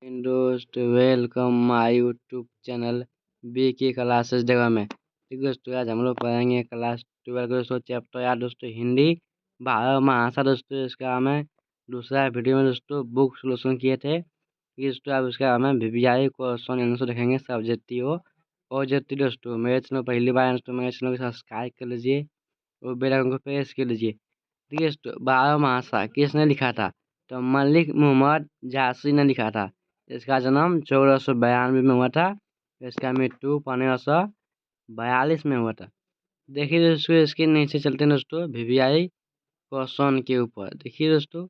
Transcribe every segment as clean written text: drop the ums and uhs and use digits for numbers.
दोस्त welcome my YouTube channel B की classes जगह में। ठीक दोस्तों, आज हम लोग पढ़ेंगे क्लास 12 दोस्तों चैप्टर यार दोस्तों हिंदी महासा दोस्तों। इसका हमें दूसरा वीडियो में दोस्तों बुक सोल्यूशन किए थे। दोस्तों अब इसका हमें वीवीआई क्वेश्चन आंसर देखेंगे सब्जेक्टिव और ऑब्जेक्टिव। दोस्तों मेरे चैनल पहली बार दोस्तों मेरे चैनल को सब्सक्राइब कर लीजिए और बेल आइकन को प्रेस कर लीजिए। ठीक है दोस्तों, बारहमासा किसने लिखा था? तो मलिक मोहम्मद झांसी ने लिखा था। इसका जन्म 1492 में हुआ था। इसका मृत्यु 1542 में हुआ था। देखिए दोस्तों, इसके नीचे चलते हैं दोस्तों वीवीआई क्वेश्चन के ऊपर। देखिए दोस्तों,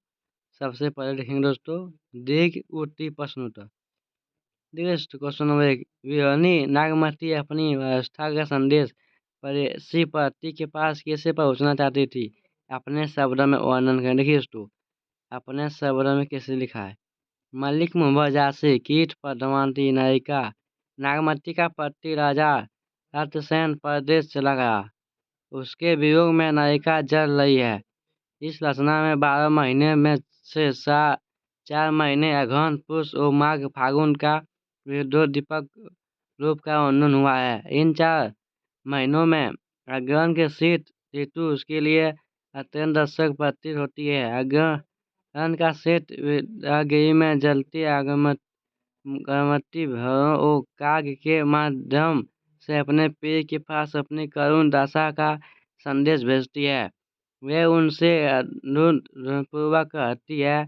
सबसे पहले देखेंगे दोस्तों दीर्घ उत्तरी प्रश्न उत्तर। देखिए दोस्तों, क्वेश्चन नंबर 1, विहरणी नागमती अपनी व्यवस्था का संदेश पड़ोसी पति के पास कैसे पहुंचना चाहती थी? अपने शब्दों में वर्णन करें। देखिए दोस्तों, अपने शब्दों में कैसे लिखा है। मलिक मोहम्मद झांसी कीट पद्मावती नायिका नागमती का पति राजा रतसेन परदेश चला गया। उसके वियोग में नायिका जल रही है। इस रचना में 12 महीने में से 4 महीने अगहन पुष और माघ फागुन का विरुद्धोदीपक रूप का वर्णन हुआ है। इन 4 महीनों में अगहन के शीत ऋतु उसके लिए अत्यंत दर्शक प्रतीत होती है। अगहन का शीत गिरी में जलती गर्भवती भैरों और काग के माध्यम से अपने प्रिय के पास अपनी करुण दशा का संदेश भेजती है। वे उनसे अनुरोधपूर्वक कहती है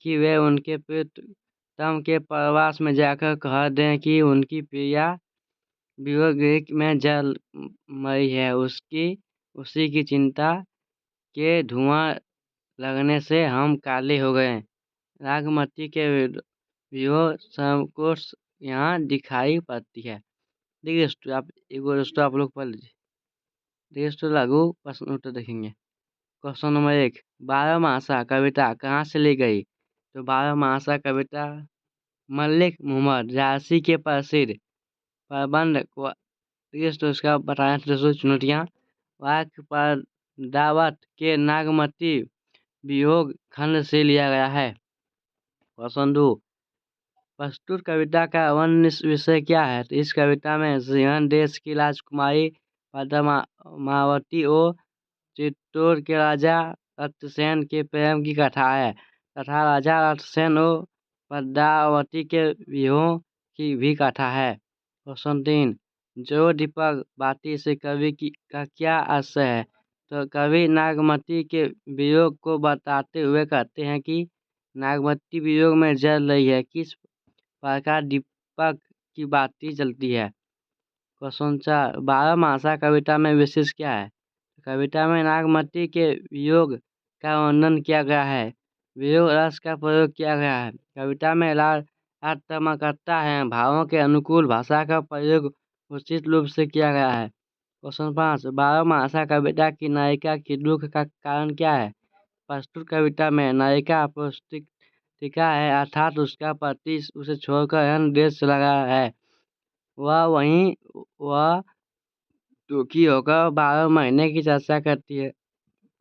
कि वे उनके प्रियतम के प्रवास में जाकर कह दें कि उनकी प्रिया वियोग में जल मरी है। उसी की चिंता के धुआं लगने से हम काले हो गए। नागमती के वियोग संकोच यहाँ दिखाई पड़ती है। देखिए दोस्तों, आप लोग पढ़ लीजिए। देखिए दोस्तों, लघु प्रश्न उत्तर देखेंगे। क्वेश्चन नंबर 1, बारहमासा कविता कहाँ से ली गई? तो बारहमासा कविता मलिक मोहम्मद झांसी के प्रसिद्ध प्रबंध को दोस्तों इसका बताया था दोस्तों चुनौतियाँ। वाक्य पर दावत के नागमती वियोग खंड से लिया गया है। क्वेश्चन 2, प्रस्तुत कविता का अन्य विषय क्या है? तो इस कविता में सिंहन देश की राजकुमारी पद्मावती और चित्तौड़ के राजा रतसेन के प्रेम की कथा है तथा राजा रतसेन और पद्मावती के विवाह की भी कथा है। क्वेश्चन 3, जो दीपक बाती से कवि का क्या आशय है? तो कवि नागमती के वियोग को बताते हुए कहते हैं कि नागमती वियोग में जल रही है। किस प्रकार दीपक की बाती जलती है? क्वेश्चन 4, बारहमासा कविता में विशेष क्या है? कविता में नागमती के वियोग का वर्णन किया गया है। वियोग रस का प्रयोग किया गया है। कविता में आत्मकथा है। भावों के अनुकूल भाषा का प्रयोग उचित रूप से किया गया है। क्वेश्चन 5, बारहमासा कविता की नायिका की दुख का कारण क्या है? प्रस्तुत कविता में नायिका पुस्तिका है, अर्थात उसका पति उसे छोड़कर अन्य देश चला गया है। वह दुखी होकर 12 महीने की चर्चा करती है।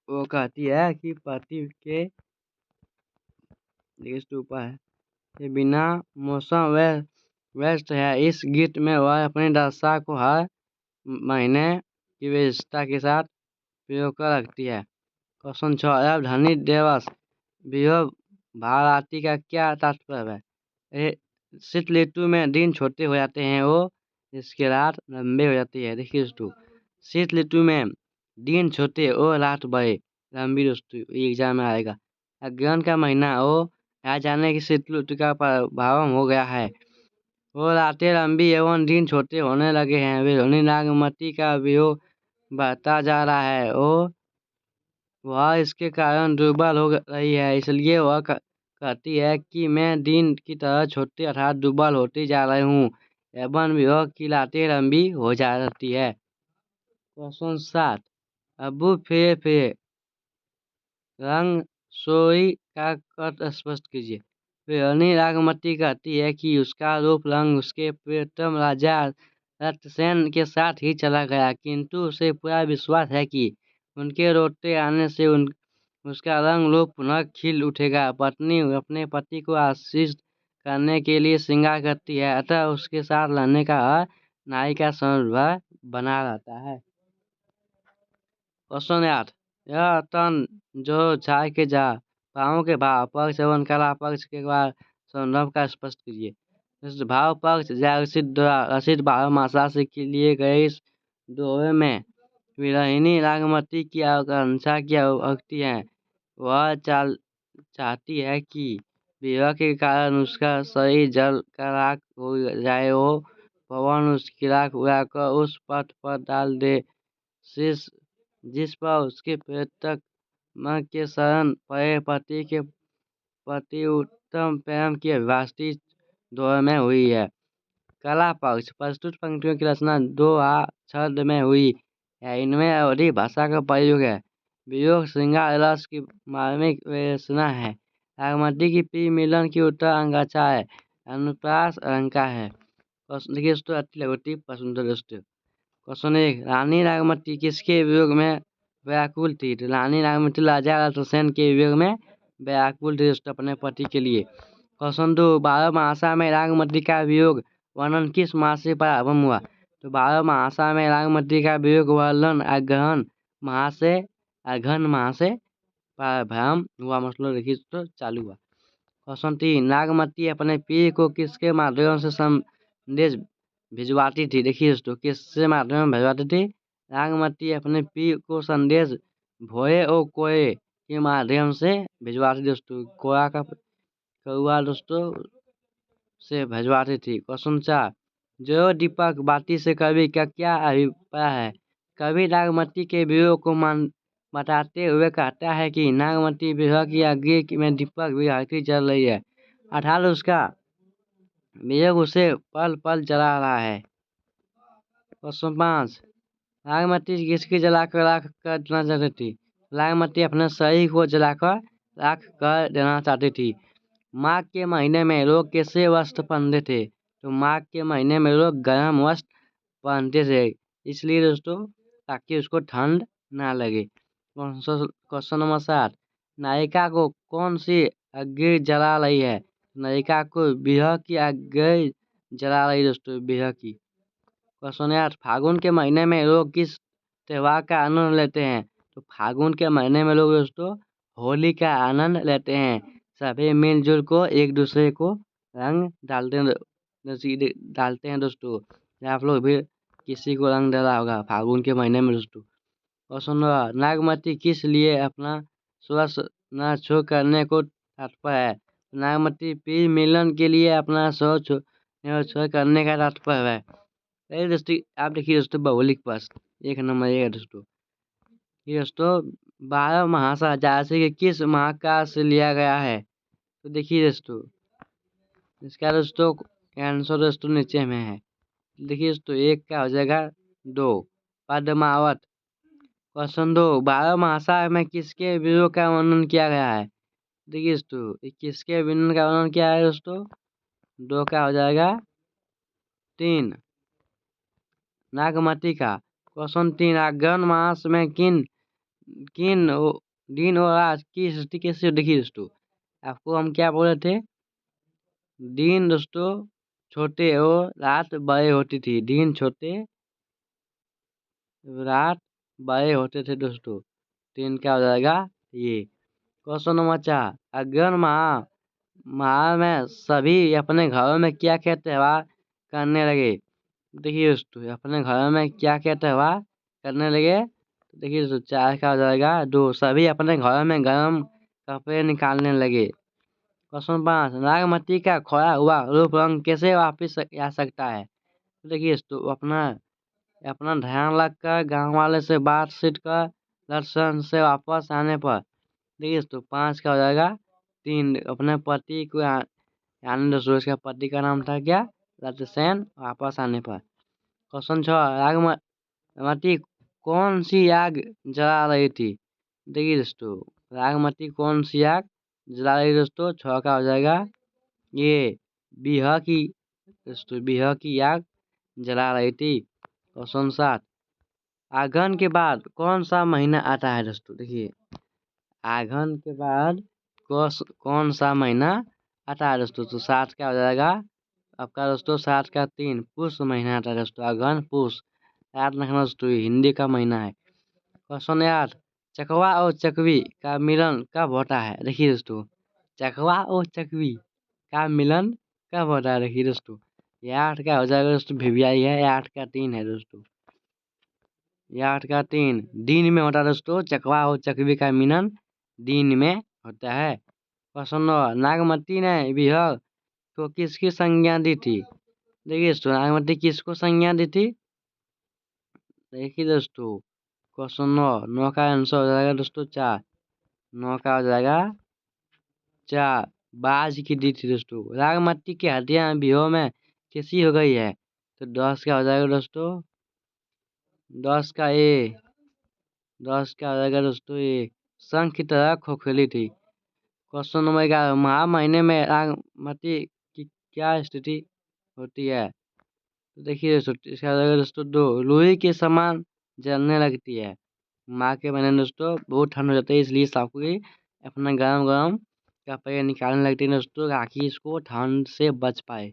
वो कहती है कि पति के ऊपर है कि बिना मौसम व्यस्त है। इस गीत में वह अपनी दशा को हर महीने की विशेषता के साथ प्रयोग कर रखती है। क्वेश्चन 6, अब धनी दिवस वियोग भारती का क्या तात्पर्य है? शीत ऋतु में दिन छोटे हो जाते हैं और इसकी रात लंबी हो जाती है। देखिए दोस्तों, शीत ऋतु में दिन छोटे और रात बड़े लंबी दोस्तों एग्जाम में आएगा। अग्रहण का महीना हो आ जाने की शीत ऋतु का प्रभाव हो गया है और रातें लंबी एवं दिन छोटे होने लगे हैं। विरोधी नागमती का वियोग बढ़ता जा रहा है और वह इसके कारण दुर्बल हो रही है। इसलिए वह कहती है कि मैं दिन की तरह छोटी अर्थात दुर्बल होती जा रही हूँ एवं वियोग की रातें लंबी हो जाती है। क्वेश्चन 7, अबू फिर रंग सोई का अर्थ स्पष्ट कीजिए। विरणी नागमती कहती है कि उसका रूप रंग उसके प्रियतम राजा रतसेन के साथ ही चला गया, किंतु उसे पूरा विश्वास है कि उनके लौटे आने से उसका रंग रूप पुनः खिल उठेगा। पत्नी अपने पति को आश्वस्त करने के लिए श्रृंगार करती है, अतः उसके साथ रहने का नारी का स्वभाव बना रहता है। क्वेश्चन 8, यह तन जो चाय के जा भावों के भाव पक्ष एवं कला पक्ष के बाद संदर्भ का स्पष्ट कीजिए। इस भाव पक्ष या रचित भाव माशा से के लिए गए इस दोहे में विरहिणी रागमती की आकांक्षा की अभिव्यक्ति है। वह चाहती है कि विरह के कारण उसका शरीर जल का राख हो जाए, हो पवन उसकी राख उड़ाकर उस पथ पर डाल दे जिस पर उसके प्रेतक मन के शरण पड़े। पति के प्रति उत्तम प्रेम की अभिव्यक्ति दोहे में हुई है। कला पक्ष प्रस्तुत पंक्तियों की रचना 2 छंद में हुई है। इनमें अवधि भाषा का प्रयोग है। वियोग श्रृंगार रस की मार्मिक विवेचना है। रागमती की प्रिय मिलन की उत्तर अंगाचा है। अनुप्रास अलंकार है। देखिए दोस्तों, अति लघुति प्रश्न दोस्तों। क्वेश्चन 1, रानी रागमती किसके वियोग में व्याकुल थी? तो रानी रागमती राजा रतसेन के वियोग में व्याकुल थी दोस्तों अपने पति के लिए। क्वेश्चन 2, 12 महासा में रागमती का वियोग वर्णन किस मास से प्रारंभ हुआ? तो 12 महासा में रागमती का वियोग वर्णन अगहन माह से प्रारंभ हुआ, मतलब देखिए तो चालू हुआ। क्वेश्चन 3, रागमती अपने प्रिय को किसके माध्यम से संदेश भिजवाती थी? देखिए दोस्तों, किससे माध्यम में भिजवाती थी? रागमती अपने प्रिय को संदेश भोए और कोए के माध्यम से भिजवाती दोस्तों। कोया का कौआ दोस्तों से भिजवाती थी। क्वेश्चन 4, जो दीपक बाती से कवि का क्या अभिप्राय है? कवि नागमती के वियोग को बताते हुए कहता है कि नागमती विरह की आग में दीपक विरहती जल रही है, अर्थात उसका वियोग उसे पल पल जला रहा है। क्वेश्चन 5, नागमती किसकी जलाकर राख कर देना चाहती थी? नागमती अपने शरीर को जलाकर राख कर देना चाहती थी। माघ के महीने में लोग कैसे वस्त्र पहनते थे? तो माघ के महीने में लोग गर्म वस्त्र पहनते थे, इसलिए दोस्तों ताकि उसको ठंड ना लगे। क्वेश्चन नंबर 7, नायिका को कौन सी आग जला रही है? नायिका को विरह की आग जला रही दोस्तों, विरह की। क्वेश्चन 8, फागुन के महीने में लोग किस त्योहार का आनंद लेते हैं? तो फागुन के महीने में लोग दोस्तों होली का आनंद लेते हैं। सभी मिलजुल को एक दूसरे को रंग डालते हैं दोस्तों। आप लोग भी किसी को रंग डाला होगा फागुन के महीने में दोस्तों। क्वेश्चन 9, नागमती किस लिए अपना स्वस्थ न छो करने को तात्पर्य है? नागमती प्रिय मिलन के लिए अपना छो करने का तात्पर्य है। दोस्तों आप देखिए दोस्तों, भौगोलिक प्रश्न 1 नंबर 1 दोस्तों। ये दोस्तों 12 महासा जायसे के किस महाकाश से लिया गया है? तो देखिए दोस्तों, इसका दोस्तों आंसर दोस्तों नीचे में है। देखिए दोस्तों, 1 का हो जाएगा 2 पद्मावत। क्वेश्चन 2, 12 महासा में किसके वियोग का वर्णन किया गया है? देखिए दोस्तों, किसके वियोग का वर्णन किया है दोस्तों? 2 का हो जाएगा 3 नागमती का। क्वेश्चन 3, अगहन मास में किन दिन और रात की सृष्टि कैसे? देखिए दोस्तों, आपको हम क्या बोले थे? दिन दोस्तों छोटे और रात बड़े होती थी। दिन छोटे रात बड़े होते थे दोस्तों। 3 का हो जाएगा ये। क्वेश्चन नंबर 4, अगहन माह में सभी अपने घरों में क्या क्या त्यौहार करने लगे? देखिए दोस्तों, अपने घरों में क्या क्या त्यौहार करने लगे? देखिए दोस्तों, 4 का हो जाएगा 2 सभी अपने घरों में गर्म कपड़े निकालने लगे। क्वेश्चन 5, नागमती का खोया हुआ रूप रंग कैसे वापिस आ सकता है? देखिए दोस्तों, अपना ध्यान रखकर गांव वाले से बातचीत कर दर्शन से वापस आने पर। देखिए दोस्तों, 5 का हो जाएगा 3 अपने पति को यानी दोस्तों इसका पति का नाम था क्या? रतसेन। वापस आने पर। क्वेश्चन 6, रागमती कौन सी आग जला रही थी? देखिए दोस्तों, रागमती कौन सी आग जला रही दोस्तों? 6 का हो जाएगा ये बिरह की दोस्तों, बिरह की आग जला रही थी। क्वेश्चन 7, आघन के बाद कौन सा महीना आता है दोस्तों? देखिए, आघन के बाद कौन सा महीना आता है दोस्तों, तो 7 क्या हो जाएगा आपका दोस्तों? 7 का 3 पुष महीना आता है दोस्तों, अगहन पुष। याद रखना दोस्तों, ये हिंदी का महीना है। क्वेश्चन यार, चकवा और चकवी का मिलन कब होता है? देखिए दोस्तों, चकवा और चकवी का मिलन कब होता है? देखिए दोस्तों, ये 8 का हो जाएगा दोस्तों, भिवियाई है। ये 8 का 3 है दोस्तों, ये 8 का 3 दिन में होता है दोस्तों। चकवा और चकवी का मिलन दिन में होता है। क्वेश्चन 9, नागमती ने बिहार को किसकी संज्ञा दी थी? देखिए दोस्तों, नागमती किसको संज्ञा दी थी? देखिए दोस्तों, क्वेश्चन 9 का आंसर हो जाएगा दोस्तों 4। 9 का हो जाएगा 4, बाज की दी थी दोस्तों। नागमती की हड्डियां बिहार में किसी हो गई है? तो 10 का हो जाएगा दोस्तों, 10 का ए, 10 का हो जाएगा दोस्तों ए, शंख की तरह खोखली थी। क्वेश्चन नंबर 11, महा महीने में नागमती की क्या स्थिति होती है? तो देखिए दोस्तों, इसका हो जाएगा दोस्तों 2, लोहे के समान जलने लगती है। माँ के महीने में दोस्तों बहुत ठंड हो जाती है, इसलिए सबको अपना गरम गरम कपड़े निकालने लगती है दोस्तों, ताकि इसको ठंड से बच पाए।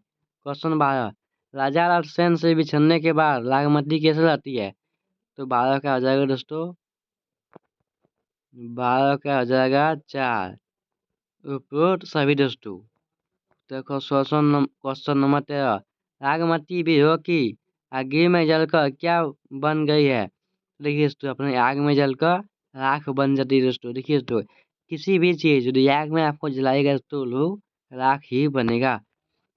क्वेश्चन 12, राजा लाल सेन से बिछड़ने के बाद नागमती कैसे रहती है? तो 12 का हो जाएगा दोस्तों, 12 का हो जाएगा 4, उपरोक्त सभी दोस्तों। तो क्वेश्चन नंबर 13, नागमती बिहार की आग में जलकर क्या बन गई है? देखिए दोस्तों, अपने आग में जलकर राख बन जाती है दोस्तों। देखिए दोस्तों, किसी भी चीज यदि आग में आपको जलाएगा तो लोग राख ही बनेगा।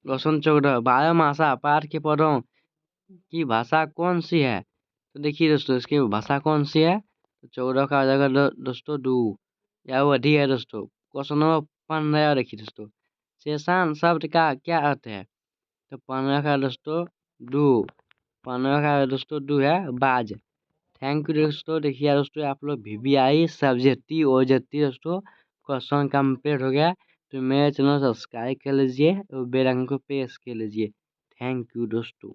क्वेश्चन 14, बारहमासा पाठ के पौधों की भाषा कौन सी है? तो देखिए दोस्तों, इसकी भाषा कौन सी है? तो 14 का आ जाएगा दोस्तों दू, या वही है दोस्तों। क्वेश्चन नंबर 15 देखिए दोस्तों, शेषान शब्द का क्या अर्थ है? तो 15 का दोस्तों दू, 15 का दोस्तों दू है बाज। थैंक यू दोस्तों। देखिए दोस्तों, आप लोग VVI सब्जेक्टी ओजेक्टी दोस्तों क्वेश्चन कंप्लीट हो गया। तो मेरे चैनल सब्सक्राइब कर लीजिए और बेल आइकन को प्रेस कर लीजिए। थैंक यू दोस्तों।